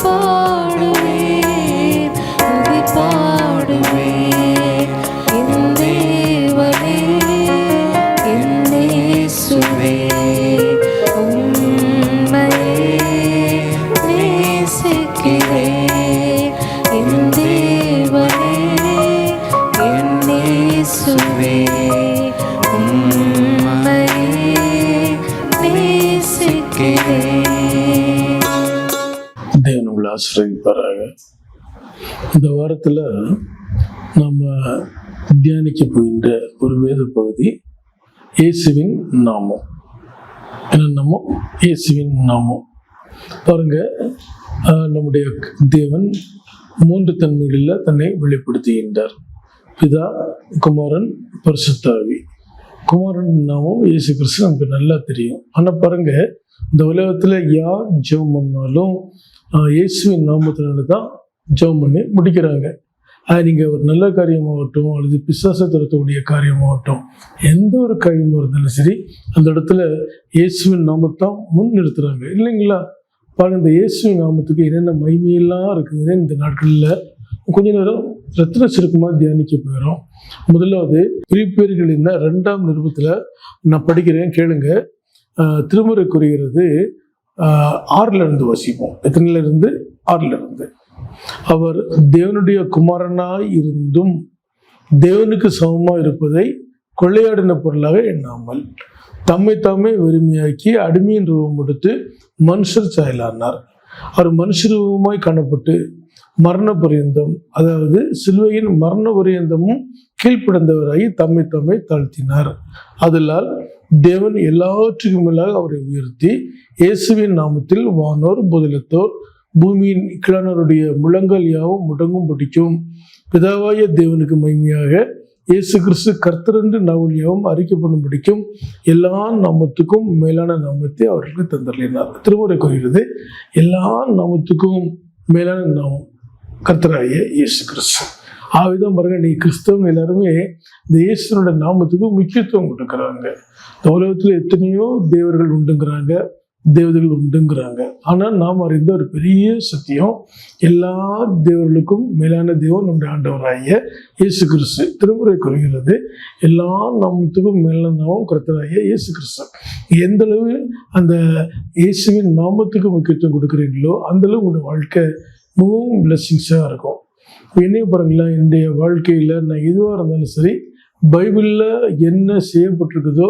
பாடுவேன், துதி பாடுவேன். என் தேவனே, என் இயேசுவே, உம்மையே நேசிக்கிறேன். என் தேவனே, என் இயேசுவே, தேவன் உங்களை ஆசீர்வதிப்பாராக. இந்த வாரத்தில் நம்ம தியானிக்க போகின்ற ஒரு வேத பகுதி இயேசுவின் நாமம். என்ன நாமம்? இயேசுவின் நாமம். பாருங்க, நம்முடைய தேவன் 3 தன்மைகளில் தன்னை வெளிப்படுத்துகின்றார். பிதா, குமாரன், பரிசுத்த ஆவி. குமாரன் நாமம் இயேசு கிறிஸ்து நமக்கு நல்லா தெரியும். ஆனால் பாருங்க, இந்த உலகத்தில் யார் ஜெபம் பண்ணாலும் இயேசுவின் நாமத்தினால தான் ஜெபம் பண்ணி முடிக்கிறாங்க. நீங்கள் ஒரு நல்ல காரியமாகட்டும் அல்லது பிசாசை துரத்தக்கூடிய காரியமாகட்டும், எந்த ஒரு காரியமாக இருந்தாலும் சரி, அந்த இடத்துல இயேசுவின் நாமத்தான் முன் நிறுத்துறாங்க இல்லைங்களா? பாருங்க, இந்த இயேசுவின் நாமத்துக்கு என்னென்ன மகிமையெல்லாம் இருக்குதுன்னு இந்த நாட்களில் கொஞ்ச நேரம் ரத்தின சுருக்கமாக தியானிக்க போயிடும். முதலாவது பிலிப்பியர்களின் 2ஆம் நிருபத்தில் நான் படிக்கிறேன், கேளுங்க. திருமுறை கூறுகிறது 6 வசிப்போம். எத்தனையிலிருந்து? 6. அவர் தேவனுடைய குமாரனாய் இருந்தும் தேவனுக்கு சமமாக இருப்பதை கொள்ளையாடின பொருளாக எண்ணாமல் தம்மை தாமே வெறுமையாக்கி அடிமையின் ரூபம் கொடுத்து மனுஷர் சாயலானார். அவர் மனுஷ ரூபமாய் காணப்பட்டு மரண பரியந்தம், அதாவது சிலுவையின் மரண பரியந்தமும் கீழ்ப்படைந்தவராகி தம்மை தம்மை தாழ்த்தினார். அதனால் தேவன் எல்லாவற்றுக்கும் மேலாக அவரை உயர்த்தி இயேசுவின் நாமத்தில் வானோர் முதலத்தோர் பூமியின் கீழானோருடைய முழங்கால் யாவும் முடங்கும் பிடிக்கும் பிதாவாய தேவனுக்கு மகிமையாக இயேசு கிறிஸ்து கர்த்தர் என்று நாவலியாவும் அறிக்கப்படும் பிடிக்கும் எல்லா நாமத்துக்கும் மேலான நாமத்தை அவர்களுக்கு தந்தர்லினார். திருமுறை கூறுகிறது எல்லா நாமத்துக்கும் மேலான நாமம் கர்த்தராகிய இயேசு கிறிஸ்து. ஆவிதான் பாருங்க, நீ கிறிஸ்தவங்க எல்லாருமே இந்த இயேசுனோட நாமத்துக்கு முக்கியத்துவம் கொடுக்குறாங்க. இந்த உலகத்தில் எத்தனையோ தேவர்கள் உண்டுங்கிறாங்க, தேவதைகள் உண்டுங்கிறாங்க. ஆனால் நாம் அறிந்த ஒரு பெரிய சத்தியம், எல்லா தேவர்களுக்கும் மேலான தேவன் நம்முடைய ஆண்டவராகிய இயேசு கிறிஸ்து. திருமுறை கூறுகிறது எல்லா நாமத்துக்கும் மேலான நாமம் கர்த்தராகிய இயேசு கிறிஸ்து. எந்த அளவு அந்த இயேசுவின் நாமத்துக்கு முக்கியத்துவம் கொடுக்குறீங்களோ அந்த அளவு உங்களுடைய வாழ்க்கை மிகவும் பிளெஸிங்ஸாக இருக்கும். என்னைய பாருங்களேன், என்னுடைய வாழ்க்கையில் நான் எதுவாக இருந்தாலும் சரி, பைபிளில் என்ன செய்யப்பட்டிருக்குதோ,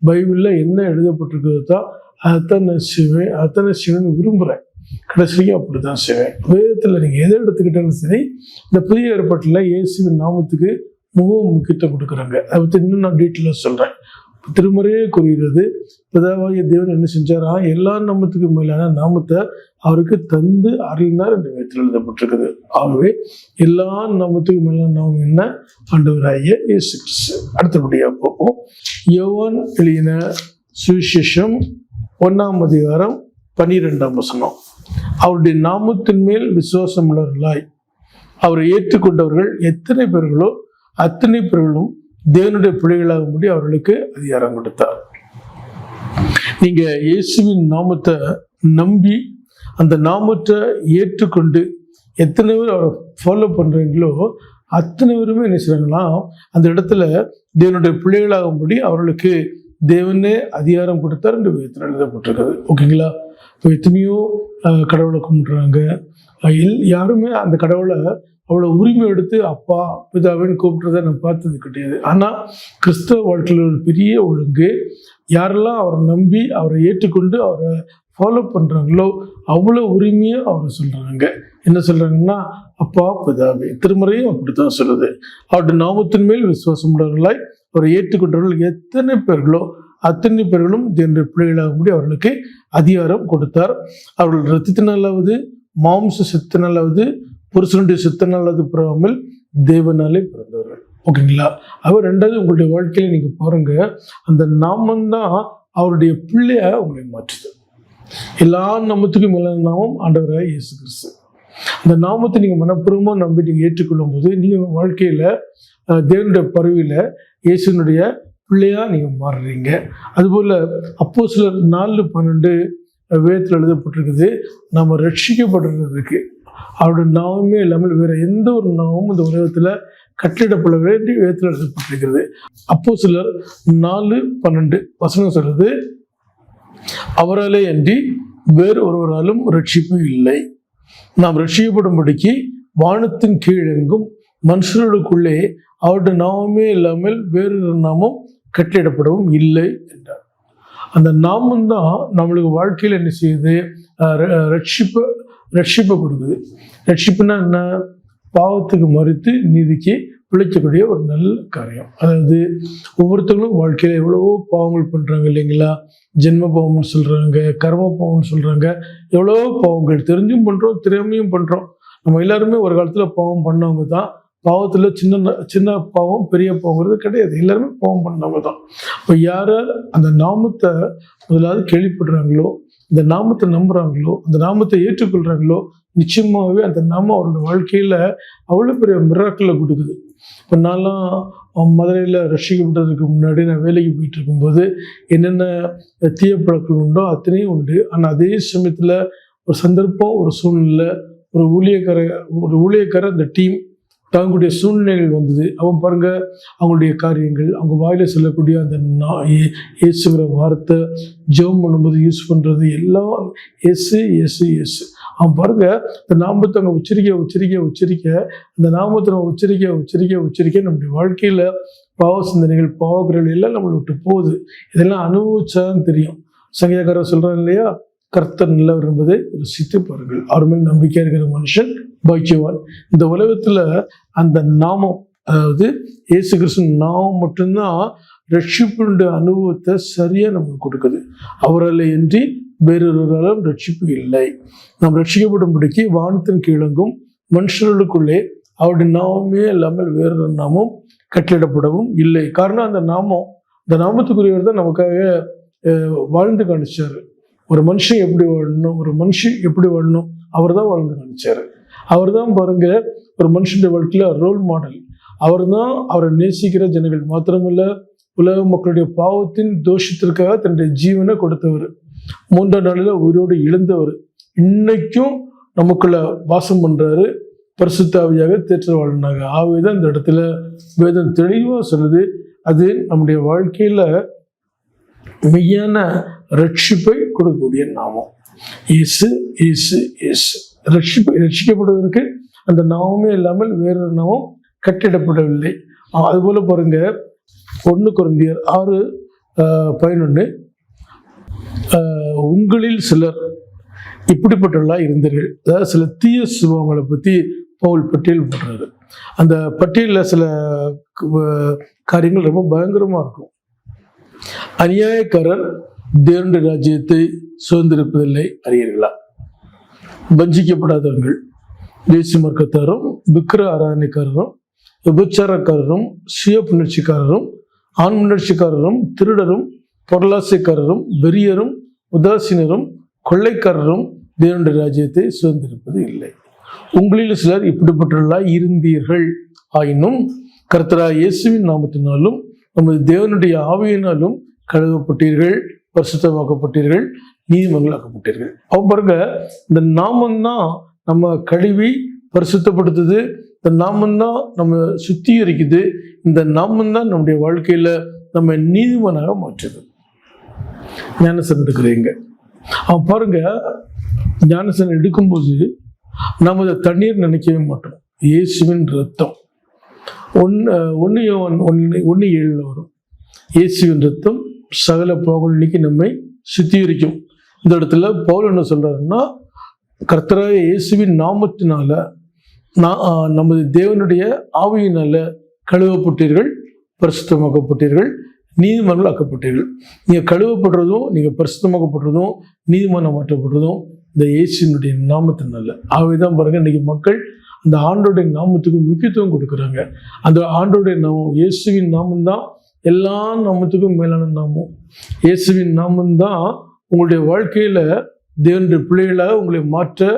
பைபிளில் என்ன எழுதப்பட்டிருக்குதோ தான் அதைத்தான் நான் செய்வேன், அதைத்தான் நான் செய்வேன்னு விரும்புகிறேன். கடைசியாக அப்படி தான் செய்வேன். வேதத்தில் நீங்கள் எதை எடுத்துக்கிட்டாலும் சரி, இந்த புதிய ஏற்பாட்டில் இயேசுவின் நாமத்துக்கு மிகவும் முக்கியத்துவம் கொடுக்குறாங்க. அதை பற்றி இன்னும் நான் டீட்டெயிலாக சொல்கிறேன். திருமுறையே கூறுகிறது, பிதாவாகிய தேவன் என்ன செஞ்சாரா, எல்லா நாமத்துக்கும் மேலான நாமத்தை அவருக்கு தந்து அருளினார் என்ற வேதத்தில் எழுதப்பட்டிருக்குது. ஆகவே எல்லா நாமத்துக்கும் மேலான நாமம் என்ன? ஆண்டவராகிய இயேசு கிறிஸ்து. அடுத்தபடியாக பார்ப்போம். யோவான் எழுதின சுவிசேஷம் 1ஆம் அதிகாரம் 12ஆம் வசனம். அவருடைய நாமத்தின் மேல் விசுவாசம் உள்ளவர்களாய் அவரை ஏற்றுக்கொண்டவர்கள் எத்தனை பேர்களோ அத்தனை பேர்களும் தேவனுடைய பிள்ளைகளாகும்படி அவர்களுக்கு அதிகாரம் கொடுத்தார். நீங்க இயேசுவின் நாமத்தை நம்பி அந்த நாமத்தை ஏற்றுக்கொண்டு எத்தனை பேர் அவரை ஃபாலோ பண்றீங்களோ அத்தனை பேருமே என்ன செய்றாங்களாம், அந்த இடத்துல தேவனுடைய பிள்ளைகளாகும்படி அவர்களுக்கு தேவனே அதிகாரம் கொடுத்தார் என்று வேதத்தில் எழுதப்பட்டிருக்குது. ஓகேங்களா? இப்போ எத்தனையோ கடவுளை கும்பிட்றாங்க. யாருமே அந்த கடவுளை அவ்வளோ உரிமை எடுத்து அப்பா பிதாவின்னு கூப்பிட்றதை நான் பார்த்தது கிடையாது. ஆனால் கிறிஸ்தவ வாழ்க்கையில் ஒரு பெரிய ஒழுங்கு, யாரெல்லாம் அவரை நம்பி அவரை ஏற்றுக்கொண்டு அவரை ஃபாலோ பண்ணுறாங்களோ அவ்வளோ உரிமையாக அவரை சொல்கிறாங்க. என்ன சொல்கிறாங்கன்னா, அப்பா பிதாவே. திருமுறையும் அப்படித்தான் சொல்லுது. அவருடைய நாமத்தின் மேல் விசுவாசம் உள்ளவர்களாய் அவரை ஏற்றுக்கொண்டவர்கள் எத்தனை பேர்களோ அத்தனை பேர்களும் தேவனுடைய பிள்ளைகளாகும்படி அவர்களுக்கு அதிகாரம் கொடுத்தார். அவர்கள் இரத்தத்தினாலாவது மாம்ச சித்தனாலாவது புருஷனுடைய சித்தனாலாவது பிறவாமல் தேவனாலே பிறந்தவர்கள். ஓகேங்களா? அவர் ரெண்டாவது உங்களுடைய வாழ்க்கையில நீங்க பாருங்க, அந்த நாமம்தான் அவருடைய பிள்ளைய உங்களை மாற்றுது. எல்லா நாமத்துக்கும் மேலான நாமம் ஆண்டவராகிய இயேசு கிறிஸ்து. அந்த நாமத்தை நீங்க மனப்பூர்வமா நம்பி நீங்க ஏற்றுக்கொள்ளும் போது நீங்க வாழ்க்கையில தேவனுடைய பருவில இயேசுனுடைய பிள்ளையா நீங்க மாறுறீங்க. அதுபோல அப்போஸ்தலர் 4:12 வேதத்தில் எழுதப்பட்டிருக்குது. நம்ம ரட்சிக்கப்பட்டிருக்கிறதுக்கு அவருடைய நாமமே இல்லாமல் வேற எந்த ஒரு நாமமும் இந்த உலகத்துல கட்டளிடப்பட வேண்டி வேதத்தில் எழுதப்பட்டிருக்கிறது. அப்போஸ்தலர் 4:12 சொல்றது, அவராலே அன்றி வேறு ஒருவராலும் ரட்சிப்பு இல்லை. நாம் ரட்சிக்கப்படும்படிக்கு வானத்தின் கீழெங்கும் மனுஷர்களுக்குள்ளே அவருடைய நாமமே இல்லாமல் வேறொரு நாமம் கட்டளிடப்படவும் இல்லை என்றார். அந்த நாமம் தான் நம்மளுக்கு வாழ்க்கையில் என்ன செய்யுது? ரட்சிப்பை கொடுக்குது. ரட்சிப்புனா என்ன? பாவத்துக்கு மறுத்து நீதிக்கு பிழைக்கக்கூடிய ஒரு நல்ல காரியம். அதாவது ஒவ்வொருத்தங்களும் வாழ்க்கையில எவ்வளவோ பாவங்கள் பண்றாங்க இல்லைங்களா? ஜென்ம பாவம்னு சொல்றாங்க, கர்ம பாவம்னு சொல்றாங்க. எவ்வளவோ பாவங்கள் தெரிஞ்சும் பண்றோம், தெரியாமையும் பண்றோம். நம்ம எல்லாருமே ஒரு காலத்துல பாவம் பண்ணவங்க தான். பாவத்துல சின்ன பாவம் பெரிய பாவங்கிறது கிடையாது. எல்லாருமே பாவம் பண்ணவங்க தான். இப்போ யார் அந்த நாமத்தை முதலாவது கேள்விப்படுறாங்களோ, இந்த நாமத்தை நம்புறாங்களோ, அந்த நாமத்தை ஏற்றுக்கொள்றாங்களோ, நிச்சயமாகவே அந்த நாமம் அவரோட வாழ்க்கையில அவ்வளோ பெரிய மிராக்கிளை கொடுக்குது. இப்போ நான்லாம் மதுரையில் ரட்சிக்கப்பட்டதுக்கு முன்னாடி நான் வேலைக்கு போயிட்டு இருக்கும்போது என்னென்ன தீய பழக்கம் உண்டோ அத்தனையும் உண்டு. ஆனால் அதே சமயத்தில் ஒரு சந்தர்ப்பம், ஒரு சூழ்நிலை, ஒரு ஊழியக்காரர் அந்த டீம் தாங்கக்கூடிய சூழ்நிலைகள் வந்தது. அவன் பாருங்க, அவங்களுடைய காரியங்கள், அவங்க வாயில சொல்லக்கூடிய அந்த இயேசுங்கிற வார்த்தை, ஜெபம் பண்ணும்போது யூஸ் பண்றது எல்லாம் இயேசு இயேசு இயேசு. அவன் பாருங்க, இந்த நாமத்தை அங்கே உச்சரிக்க அந்த நாமத்தை நம்ம உச்சரிக்க நம்முடைய வாழ்க்கையில பாவ சிந்தனைகள், பாவக்குறைகள் எல்லாம் நம்மளை விட்டு போகுது. இதெல்லாம் அனுபவிச்சாதான் தெரியும். சங்கீதக்காரர் சொல்றாங்க இல்லையா, கர்த்தர் நல்லவர் என்பதை ருசித்து பாருங்கள், அவர் மேல் நம்பிக்கையா இருக்கிற மனுஷன் பாக்கியவான். இந்த உலகத்துல அந்த நாமம், அதாவது இயேசு கிறிஸ்து நாமம் மட்டும்தான் ரட்சிப்புடைய அனுபவத்தை சரியா நமக்கு கொடுக்குது. அவரால் இன்றி வேறொருவராலும் ரட்சிப்பு இல்லை. நாம் ரட்சிக்கப்படும்படிக்கு வானத்தின் கீழங்கும் மனுஷர்களுக்குள்ளே அவருடைய நாமமே இல்லாமல் வேறொரு நாமம் கட்டளிடப்படவும் இல்லை. காரணம் அந்த நாமத்துக்குரியவர் தான் நமக்காக வாழ்ந்து காணிச்சாரு. ஒரு மனுஷன் எப்படி வாழணும், அவர் தான் வாழ்ந்து காணிச்சாரு. அவர் தான் பாருங்க ஒரு மனுஷனுடைய வாழ்க்கையில ரோல் மாடல். அவர் தான் அவரை நேசிக்கிற ஜனங்கள் மாத்திரமல்ல, உலக மக்களுடைய பாவத்தின் தோஷத்திற்காக தன்னுடைய ஜீவனை கொடுத்தவர். 3ஆம் நாளில் உயிரோடு எழுந்தவர். இன்னைக்கும் நமக்குள்ள வாசம் பண்றாரு. பரிசுத்த ஆவியாக தேற்றவாளனாக. ஆவிதான் இந்த இடத்துல வேதம் தெளிவா சொல்லுது. அது நம்முடைய வாழ்க்கையில மெய்யான ரட்சிப்பை கொடுக்கக்கூடிய நாமம் இயேசு இயேசு இயேசு. ரட்சிக்கப்படுவதற்கு அந்த நாமமே இல்லாமல் வேறொரு நாமம் கட்டிடப்படவில்லை. அதுபோல பாருங்க, 1 கொரிந்தியர் 6:11, உங்களில் சிலர் இப்படிப்பட்டவர்களா இருந்தீர்கள். அதாவது சில தீய சுபாவங்களை பத்தி பவுல் பட்டியல் போடுறாரு. அந்த பட்டியலில் சில காரியங்கள் ரொம்ப பயங்கரமா இருக்கும். அநியாயக்காரர் தேவனுடைய ராஜ்யத்தை சுதந்திரிப்பதில்லை அறியீர்களா? வஞ்சிக்கப்படாதவர்கள், தேசிய மார்க்கத்தாரும், விக்கிர ஆராதனைக்காரரும், விபச்சாரக்காரரும், சுய புணர்ச்சிக்காரரும், ஆண் புணர்ச்சிக்காரரும், திருடரும், பொருளாசைக்காரரும், வெறியரும், உதாசீனரும், கொள்ளைக்காரரும் தேவனுடைய ராஜ்யத்தை சுதந்திரிப்பது இல்லை. உங்களில் சிலர் இப்படிப்பட்டவர்களாய் இருந்தீர்கள். ஆயினும் கர்த்தராகிய இயேசுவின் நாமத்தினாலும் நமது தேவனுடைய ஆவியினாலும் கழுவப்பட்டீர்கள், பரிசுத்தமாக்கப்பட்டீர்கள், நீதிமங்களாக்கப்பட்டீர்கள். அவன் பாருங்க, இந்த நாமம்தான் நம்ம கழுவி பரிசுத்தப்படுத்துது. இந்த நாமம்தான் நம்ம சுத்திகரிக்குது. இந்த நாமம்தான் நம்முடைய வாழ்க்கையில நம்ம நீதிமனாக மாற்றுது. ஞானசனம் எடுக்கிறீங்க, அவன் பாருங்க, ஞானசனம் எடுக்கும்போது நம்ம அதை தண்ணீர் நினைக்கவே மாட்டோம். இயேசுவின் ரத்தம். 1 யோவான் 1:7 வரும். இயேசுவின் ரத்தம் சகல பாவங்கள் நீக்கி நம்மை சுத்திகரிக்கும். இந்த இடத்துல பவுல் என்ன சொல்றாருன்னா, கர்த்தராகிய இயேசுவின் நாமத்தினால நமது தேவனுடைய ஆவியினால கழுவப்பட்டீர்கள், பரிசுத்தமாக்கப்பட்டீர்கள், நீதிமன்றாக்கப்பட்டீர்கள். நீங்க கழுவப்படுறதும், நீங்க பரிசுத்தமாக்கப்படுறதும், நீதிமன்றம் மாற்றப்படுறதும் இந்த இயேசுவினுடைய நாமத்தினால. ஆகவேதான் பாருங்க, இன்னைக்கு மக்கள் அந்த ஆண்டோடைய நாமத்துக்கு முக்கியத்துவம் கொடுக்குறாங்க. அந்த ஆண்டோடைய நாமம், இயேசுவின் நாமம் தான் எல்லா நாமத்துக்கும் மேலான நாமம். இயேசுவின் நாமம் தான் உங்களுடைய வாழ்க்கையில தேவனுடைய பிள்ளைகளாக உங்களை மாற்ற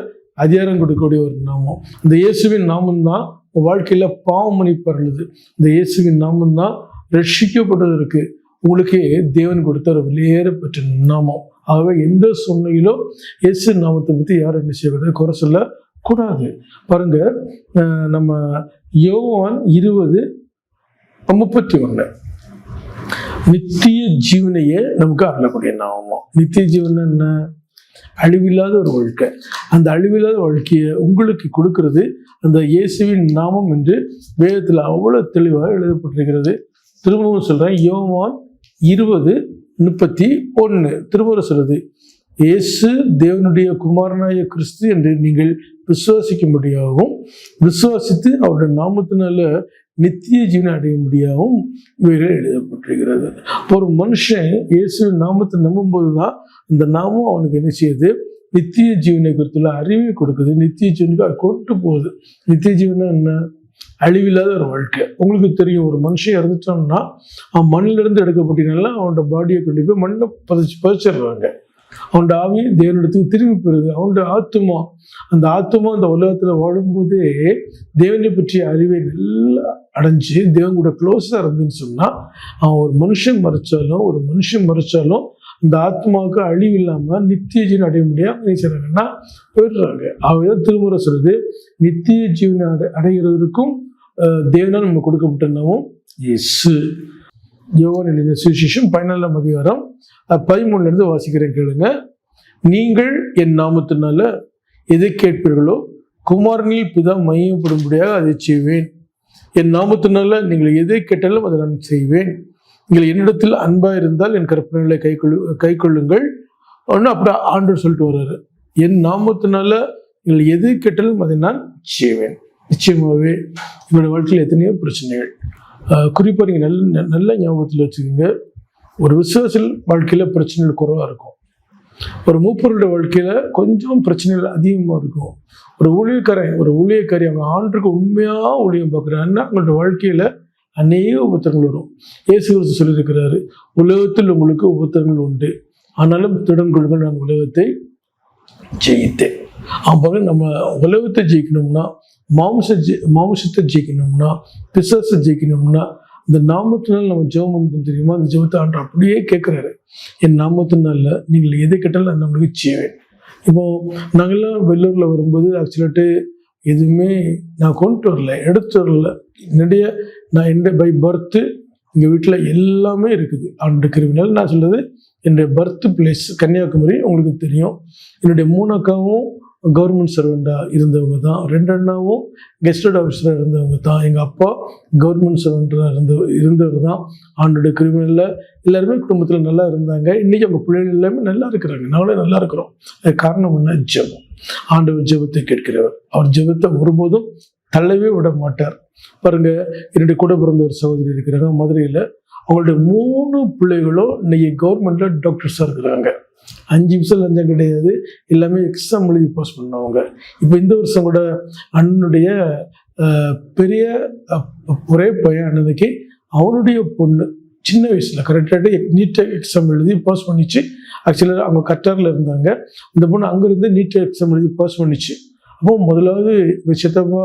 அதிகாரம் கொடுக்கக்கூடிய ஒரு நாமம். இந்த இயேசுவின் நாமம் தான் உங்கள் வாழ்க்கையில பாவம் மன்னிப்பு அருளுது. இந்த இயேசுவின் நாமம் தான் ரட்சிக்கப்படுவதற்கு உங்களுக்கு தேவன் கொடுத்த ஒரு வெளியேறப்பட்ட நாமம். ஆகவே எந்த சூழ்நிலையிலும் இயேசு நாமத்தை பற்றி யாரும் என்ன செய்யக்கூடாது, குறை சொல்லக்கூடாது. பாருங்க, நம்ம யோவான் 20:31 நித்திய ஜீவனையே நமக்கு அருளக்கூடிய நாமம். நித்திய ஜீவன் என்ன? அழிவில்லாத ஒரு வாழ்க்கை. அந்த அழிவில்லாத வாழ்க்கையை உங்களுக்கு கொடுக்கிறது அந்த இயேசுவின் நாமம் என்று வேதத்தில் அவ்வளவு தெளிவாக எழுதப்பட்டிருக்கிறது. திரும்பவும் சொல்றேன், யோவான் 20:31 திரும்ப சொல்றது, இயேசு தேவனுடைய குமாரனாய கிறிஸ்து என்று நீங்கள் விசுவாசிக்கும்படியாகவும் விசுவாசித்து அவருடைய நாமத்தினால நித்திய ஜீவனை அடைய முடியாகவும் இவைகள் எழுதப்பட்டிருக்கிறது. ஒரு மனுஷன் இயேசுவின் நாமத்தை நம்பும் போதுதான் அந்த நாமம் அவனுக்கு என்ன செய்யுது, நித்திய ஜீவனை குறித்துள்ள அறிவை கொடுக்குது. நித்திய ஜீவனுக்கு அது கொண்டு போகுது. நித்திய ஜீவனா என்ன? அழிவில்லாத ஒரு வாழ்க்கை. உங்களுக்கு தெரியும், ஒரு மனுஷன் இறந்துட்டோம்னா அவன் மண்ணிலிருந்து எடுக்கப்பட்டனால அவனோட பாடியை கொண்டு போய் மண்ணை பதிச்சிடுறாங்க. அவனோட ஆவி தேவனிடத்துக்கு திரும்பி போயிருது. அவனோட ஆத்மா, அந்த ஆத்மா அந்த உலகத்துல வாழும்போதே தேவனை பற்றிய அறிவை நல்லா அடைஞ்சு தேவன் கூட க்ளோஸா இருந்துன்னு சொன்னா, அவன் ஒரு மனுஷன் மறைச்சாலும் அந்த ஆத்மாவுக்கு அழிவு இல்லாம நித்திய ஜீவன் அடைய முடியாம என்ன செய்றாங்கன்னா போயிடுறாங்க. அவன் திருமுறை சொல்றது, நித்திய ஜீவனை அடைகிறதுக்கும் தேவனால் நம்ம கொடுக்கப்பட்டனவும் இயேசு. யோவான் எழுதின சுவிசேஷம் 14ஆம் அதிகாரம் 13 வாசிக்கிறேன், கேளுங்க. நீங்கள் என் நாமத்தினால எதை கேட்பீர்களோ குமாரனில் பிதா மையப்படும்படியாக அதை செய்வேன். என் நாமத்தினால நீங்கள் எதை கேட்டாலும் அதை நான் செய்வேன். நீங்கள் என்னிடத்தில் அன்பா இருந்தால் என் கற்பனைகளை கை கொள்ளுங்கள். அப்படி ஆண்டவர் சொல்லிட்டு வர்றாரு, என் நாமத்தினால நீங்கள் எது கேட்டாலும் அதை நான் செய்வேன். நிச்சயமாகவே என்னோட வாழ்க்கையில் எத்தனையோ பிரச்சனைகள், குறிப்பாக நீங்கள் நல்ல ஞாபகத்தில் வச்சுக்கோங்க. ஒரு விசுவாச வாழ்க்கையில் பிரச்சனைகள் குறைவாக இருக்கும். ஒரு மூப்பருடைய வாழ்க்கையில் கொஞ்சம் பிரச்சனைகள் அதிகமாக இருக்கும். ஒரு ஊழியக்காரி அவங்க ஆண்டுக்கு உண்மையாக ஊழியம் பார்க்குறாங்கன்னா அவங்களோட வாழ்க்கையில் அநேக உபத்திரங்கள் வரும். இயேசு கிறிஸ்து சொல்லியிருக்கிறாரு, உலகத்தில் உங்களுக்கு உபத்திரங்கள் உண்டு, ஆனாலும் திடன் கொள்ளுங்கள், நான் உலகத்தை ஜெயித்தேன். அப்போ நம்ம உலகத்தை ஜெயிக்கணும்னா, மாம்சத்தை ஜெயிக்கணும்னா, பிசாசை ஜெயிக்கணும்னா இந்த நாமத்தினால நம்ம ஜெபம் பண்ணணும் தெரியுமா? அந்த ஜெபத்தை ஆண்டவர் அப்படியே கேட்குறாரு, என் நாமத்தினால நீங்கள் எதை கேட்டாலும் நான் உங்களுக்கு செய்வேன். இப்போ நாங்கள்லாம் வெள்ளூரில் வரும்போது ஆக்சுவலாட்டு எதுவுமே நான் கொண்டு வரல, எடுத்து வரல. நான் பை பர்த்து எங்கள் வீட்டில் எல்லாமே இருக்குது. ஆண்டு கிருமினால் நான் சொல்றது, என்னுடைய பர்த் பிளேஸ் கன்னியாகுமரி, உங்களுக்கு தெரியும். என்னுடைய 3 அக்காவும் கவர்மெண்ட் சர்வெண்டாக இருந்தவங்க தான். 2 அண்ணாவும் கெஸ்டட் ஆஃபீஸராக இருந்தவங்க தான். எங்கள் அப்பா கவர்மெண்ட் சர்வெண்டாக இருந்தவர் தான். ஆண்டோட கிரிமினலில் எல்லாருமே குடும்பத்தில் நல்லா இருந்தாங்க. இன்றைக்கி அவங்க பிள்ளைகள் எல்லாமே நல்லா இருக்கிறாங்க, நாங்களே நல்லா இருக்கிறோம். அது காரணம் என்ன? ஜெபம். ஆண்டவர் ஜெபத்தை கேட்கிறவர். அவர் ஜெபத்தை ஒருபோதும் தள்ளவே விட மாட்டார். பாருங்க, என்னுடைய கூட பிறந்த ஒரு சகோதரி இருக்கிறாங்க மதுரையில். அவங்களுடைய 3 பிள்ளைகளும் இன்னைக்கு கவர்மெண்ட்ல டாக்டர்ஸாக இருக்கிறாங்க. 5 நிமிஷம் லஞ்சம் கிடையாது, எல்லாமே எக்ஸாம் எழுதி பாஸ் பண்ணவங்க. இப்போ இந்த வருஷம் கூட அண்ணனுடைய பெரிய ஒரே பையன் அண்ணனுக்கு அவனுடைய பொண்ணு சின்ன வயசில் கரெக்டாக நீட்டாக எக்ஸாம் எழுதி பாஸ் பண்ணிச்சு. ஆக்சுவலாக அவங்க கட்டாரில் இருந்தாங்க. இந்த பொண்ணு அங்கேருந்து நீட்டாக எக்ஸாம் எழுதி பாஸ் பண்ணிச்சு. அப்போ முதலாவது சித்தப்பா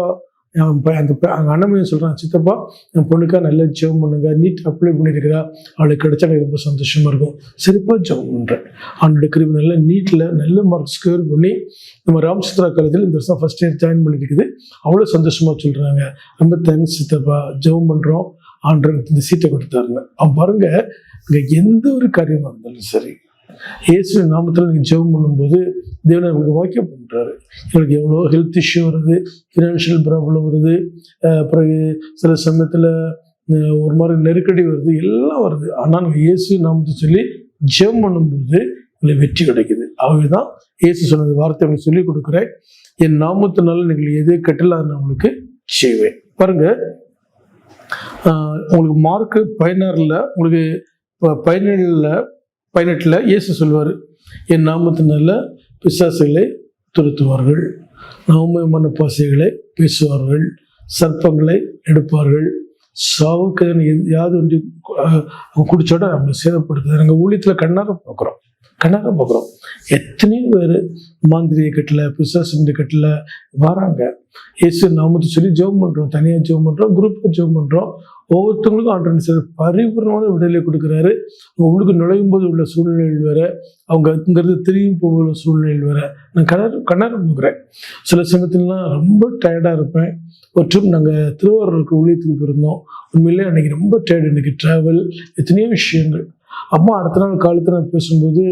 அந்த அண்ணமையை சொல்கிறான், சித்தப்பா என் பொண்ணுக்கா நல்லா ஜெபம் பண்ணுங்க, நீட் அப்ளை பண்ணியிருக்கிறா, அவளுக்கு கிடைச்சா எனக்கு ரொம்ப சந்தோஷமாக இருக்கும். சரிப்பா ஜெபம் பண்ணுறேன். அவனுடைய கிருபை நல்லா நீட்டில் நல்ல மார்க் ஸ்கோர் பண்ணி நம்ம ராமச்சந்திரா காலேஜில் இந்த வருஷம் ஃபர்ஸ்ட் இயர் ஜாயின் பண்ணியிருக்குது. அவ்வளோ சந்தோஷமாக சொல்கிறாங்க, ரொம்ப தேங்க்ஸ் சித்தப்பா, ஜெபம் பண்ணுறோம், ஆண்டவர் இந்த சீட்டை கொடுத்தாருங்க. அவன் பாருங்க, இங்கே எந்த ஒரு காரியமாக இருந்தாலும் சரி, இயேசு நாமத்தில் நீங்கள் ஜெபம் பண்ணும்போது தேவனை நம்மளுக்கு வாக்கியம் பண்ணுறாரு. எங்களுக்கு எவ்வளோ ஹெல்த் இஷ்யூ வருது, ஃபினான்ஷியல் ப்ராப்ளம் வருது, பிறகு சில சமயத்தில் ஒரு மாதிரி நெருக்கடி வருது, எல்லாம் வருது. ஆனால் நாங்கள் இயேசு நாமத்தை சொல்லி ஜெபம் பண்ணும்போது எங்களுக்கு வெற்றி கிடைக்குது. ஆகவே தான் இயேசு சொன்னது வார்த்தை உங்களுக்கு சொல்லிக் கொடுக்குறேன், என் நாமத்தினால நீங்கள் எதை கட்டல நான் உங்களுக்கு செய்வேன். பாருங்க, உங்களுக்கு மார்க்கு 16 உங்களுக்கு 18 இயேசு சொல்வார், என் நாமத்தினால பிசாசுகளை துரத்துவார்கள், நவமயமான பாசைகளை பேசுவார்கள், சர்ப்பங்களை எடுப்பார்கள், சாவுக்கு யாது ஒன்று குடிச்சோட நம்மளை சேதப்படுத்துது. நாங்கள் ஊழியத்தில் கண்ணார பார்க்குறோம். எத்தனையோ பேர் மாந்திரிய கட்டில், பிசாசு கட்டில் வராங்க. இயேசு நாமத்தை சொல்லி ஜெபம் பண்ணுறோம், தனியாக ஜெபம் பண்ணுறோம், குரூப்பாக ஜெபம் பண்ணுறோம். ஒவ்வொருத்தவங்களுக்கும் ஆண்டவர் சில பரிபூர்ணமான விடுதலை கொடுக்குறாரு. அவங்க உள்ளுக்கு நுழையும் போது உள்ள சூழ்நிலைகள் வேற, அவங்க இங்கிறது திரும்பி போகிற சூழ்நிலைகள் வேற. நான் கண்ணார போகிறேன். சில சமயத்துலலாம் ரொம்ப டயர்டாக இருப்பேன். மற்றும் நாங்கள் திருவாரூருக்கு ஊழியத்துக்கு போயிருந்தோம். உண்மையிலே அன்றைக்கி ரொம்ப டயர்டு. இன்றைக்கி ட்ராவல், எத்தனையோ விஷயங்கள். அம்மா அடுத்த நாள் காலத்தில் நான் பேசும்போது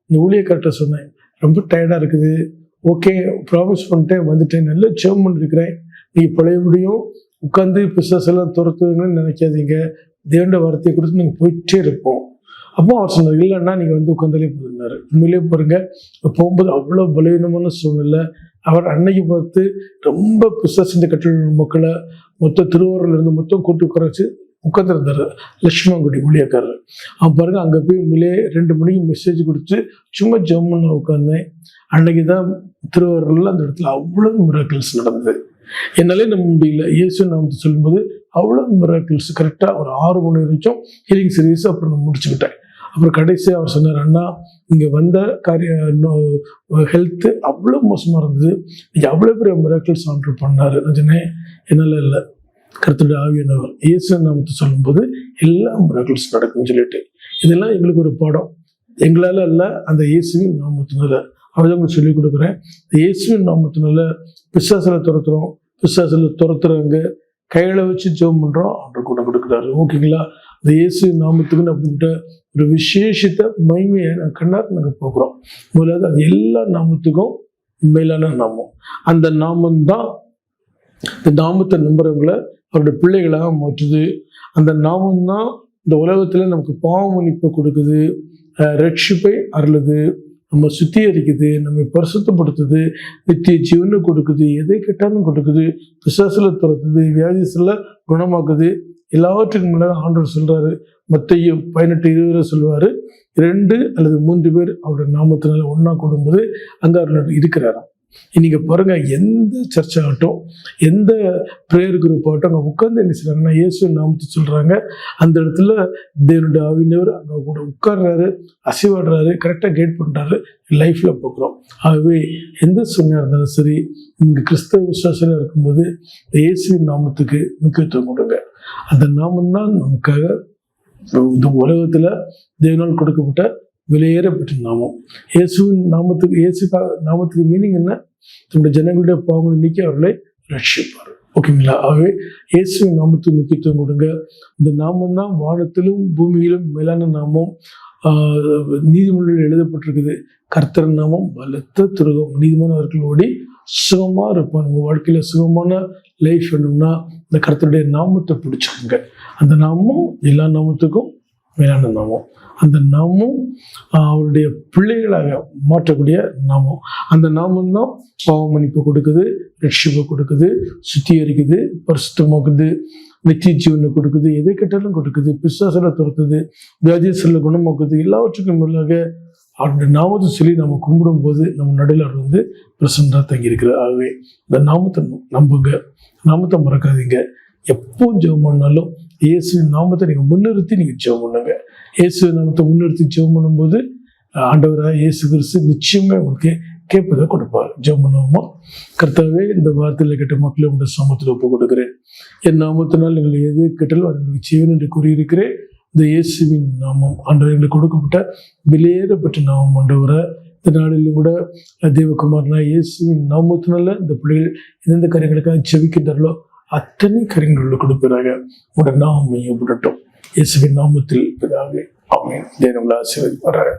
இந்த ஊழியக்கார்ட்ட சொன்னேன், ரொம்ப டயர்டாக இருக்குது, ஓகே ப்ராமிஸ் பண்ணிட்டேன், வந்துட்டேன், நல்ல ஜெபம் பண்ணிருக்கிறேன், நீங்கள் பழையபடியும் உட்காந்து பிசாசெல்லாம் துரத்துவீங்கன்னு நினைக்காதீங்க, தேவண்ட வார்த்தையை கொடுத்து நீங்கள் போயிட்டே இருப்போம். அப்போ அவர் சொன்னார், இல்லைன்னா நீங்கள் வந்து உட்காந்தாலே போயிருந்தார். உண்மையிலே பாருங்க, போகும்போது அவ்வளோ பலவீனமான சூழ்நிலை. அவர் அன்னைக்கு பார்த்து ரொம்ப பிசாசிന്റെ கட்டில் மக்களை மொத்த திருவாரூர்லேருந்து மொத்தம் கூட்டு குறைச்சி உட்காந்துருந்தாரு லட்சுமணங்குடி ஊழியக்காரர். அவன் பாருங்க, அங்கே போய் உண்மையிலே 2 மணிக்கு மெசேஜ் கொடுத்து சும்மா ஜம்முன்னு உட்காந்தேன். அன்னைக்கு தான் திருவாரூரில் அந்த இடத்துல அவ்வளோ மிராக்கிள்ஸ் நடந்தது. என்னாலே நம்ப முடியல. இயேசு நாமத்தை சொல்லும்போது அவ்வளோ மிராக்கிள்ஸ். கரெக்டாக ஒரு 6 மணி வரைக்கும் ஹீலிங் சர்வீஸ் அப்புறம் நான் முடிச்சுக்கிட்டேன். அப்புறம் கடைசியாக அவர் சொன்னார், அண்ணா இங்கே வந்த ஹெல்த்து அவ்வளோ மோசமாக இருந்தது, நீங்கள் அவ்வளோ பெரிய மிராக்கிள்ஸ் ஆண்டர் பண்ணார். நான் சொன்னேன், என்னால் இல்லை, கர்த்தருடைய ஆவியானவர் இயேசு நாமத்தை சொல்லும்போது எல்லா மிராக்கிள்ஸ் நடக்கும்னு சொல்லிட்டு, இதெல்லாம் எங்களுக்கு ஒரு பாடம். எங்களால் இல்லை, அந்த இயேசுவின் நாமத்தினால. அவர்தான் உங்களுக்கு சொல்லிக் கொடுக்குறேன். இயேசுவின் நாமத்தினால பிசாசில் துரத்துறோம், பிசாசில் துரத்துறவங்க கையில் வச்சு ஜெபம் பண்ணுறோம், ஆண்டவர் கூட கொடுக்குறாரு. ஓகேங்களா? இந்த இயேசுவின் நாமத்துக்குன்னு அப்படின்ட்டு ஒரு விசேஷத்தை மகிமையை நாங்கள் போகிறோம். முதலாவது அது எல்லா நாமத்துக்கும் மேலான நாமம். அந்த நாமம்தான் இந்த நாமத்தை நம்புறவங்களை அவருடைய பிள்ளைகளாக மாற்றுது. அந்த நாமம்தான் இந்த உலகத்தில் நமக்கு பாவ மன்னிப்பை கொடுக்குது, ரட்சிப்பை அருளுது, நம்ம சுத்திகரிக்குது, நம்மை பரிசுத்தப்படுத்துது, நித்திய ஜீவனை கொடுக்குது, எதை கேட்டாலும் கொடுக்குது, பிசாசுல துரத்துது, வியாதிசில குணமாக்குது. எல்லாவற்றுக்கும் மேலே ஆண்டவர் சொல்றாரு, மத்தேயு 18:20 சொல்லுவாரு, 2 அல்லது 3 பேர் அவருடைய நாமத்தினால ஒன்னா கூடும்போது அங்கே அவர் இருக்கிறாராம். இன்னைக்கு பாருங்க, எந்த சர்ச் ஆகட்டும், எந்த ப்ரேயர் குரூப் ஆகட்டும், அங்கே உட்கார்ந்து என்ன செய்றாங்கன்னா இயேசு நாமத்தை சொல்றாங்க. அந்த இடத்துல தேவனுடைய ஆவியினவர் அங்கே கூட உட்கார்றாரு, அசைவாடுறாரு, கரெக்டாக கைட் பண்றாரு. லைஃப்ல பார்க்குறோம். ஆகவே எந்த சூழ்நிலையாக இருந்தாலும் சரி, இங்கே கிறிஸ்தவ விசுவாசியாக இருக்கும்போது இயேசுவின் நாமத்துக்கு முக்கியத்துவம் கொடுங்க. அந்த நாமம்தான் நமக்காக இந்த உலகத்துல தேவனால் கொடுக்கப்பட்ட விலையேறப்பட்ட நாமம். இயேசுவின் நாமத்துக்கு, நாமத்துக்கு மீனிங் என்ன? தன்னுடைய ஜனங்களுடைய பாவங்களை நீக்கி அவர்களை ரட்சிப்பார். ஓகேங்களா? ஆகவே இயேசுவின் நாமத்துக்கு முக்கியத்துவம் கொடுங்க. இந்த நாமம் தான் வானத்திலும் பூமியிலும் மேலான நாமம். நீதிமொழியில் எழுதப்பட்டிருக்குது, கர்த்தர் நாமம் பலத்த துருகம், நீதிமானவர்கள் ஓடி சுகமா இருப்பான். உங்க வாழ்க்கையில சுகமான லைஃப் வேணும்னா இந்த கர்த்தருடைய நாமத்தை பிடிச்சுக்கோங்க. அந்த நாமம் எல்லா நாமத்துக்கும் மேலான நாமம். அந்த நாமம் அவருடைய பிள்ளைகளாக மாற்றக்கூடிய நாமம். அந்த நாமம் தான் பாவ மன்னிப்பு கொடுக்குது, ரட்சிப்பை கொடுக்குது, சுத்திகரிக்குது, பரிசுத்தமாக்குது, நித்திய ஜீவனை கொடுக்குது, எதை கேட்டாலும் கொடுக்குது, பிசாசுல துரத்துது, வியாதிசில குணமாக்குது. எல்லாவற்றுக்கும் மேலாக அவருடைய நாமத்தை சொல்லி நம்ம கும்பிடும் போது நம்ம நடுவில் அவர் வந்து பிரசன்னா தங்கி இருக்கிறார். ஆகவே இந்த நாமத்தை நம்புங்க, நாமத்தை மறக்காதீங்க. எப்பவும் ஜெபம் பண்ணாலும் இயேசுவின் நாமத்தை நீங்கள் முன்னிறுத்தி நீங்கள் ஜெபம் பண்ணுங்க. இயேசுவின் நாமத்தை முன்னிறுத்தி ஜெபம் பண்ணும்போது ஆண்டவராக இயேசு கிறிஸ்து நிச்சயமே உங்களுக்கு கேட்பதை கொடுப்பார். ஜெபம் பண்ணுவோமா? கர்த்தாவே, இந்த வார்த்தையில் கேட்ட மக்களை உங்களுடைய சமூகத்தில் ஒப்பு கொடுக்கிறேன். என் நாமத்தினால் நீங்கள் எது கேட்டாலும் அது உங்களுக்கு செய்வேன் என்று கூறியிருக்கிறேன். இந்த இயேசுவின் நாமம் ஆண்டவர் எங்களுக்கு கொடுக்கப்பட்ட விலையேறப்பட்ட நாமம். ஆண்டவரை இந்த நாளிலும் கூட தேவகுமாரனா இயேசுவின் நாமத்தினால இந்த பிள்ளைகள் எந்தெந்த காரியங்களுக்காக ஜெபிக்கின்றார்களோ அத்தனை காரியங்களில் கொடுப்பதாக உடனே நாமம் மையப்படட்டும். இயேசுவின் நாமத்தில் பிதாவே, ஆமென். தேவனை ஆசீர்வதிப்பாராக.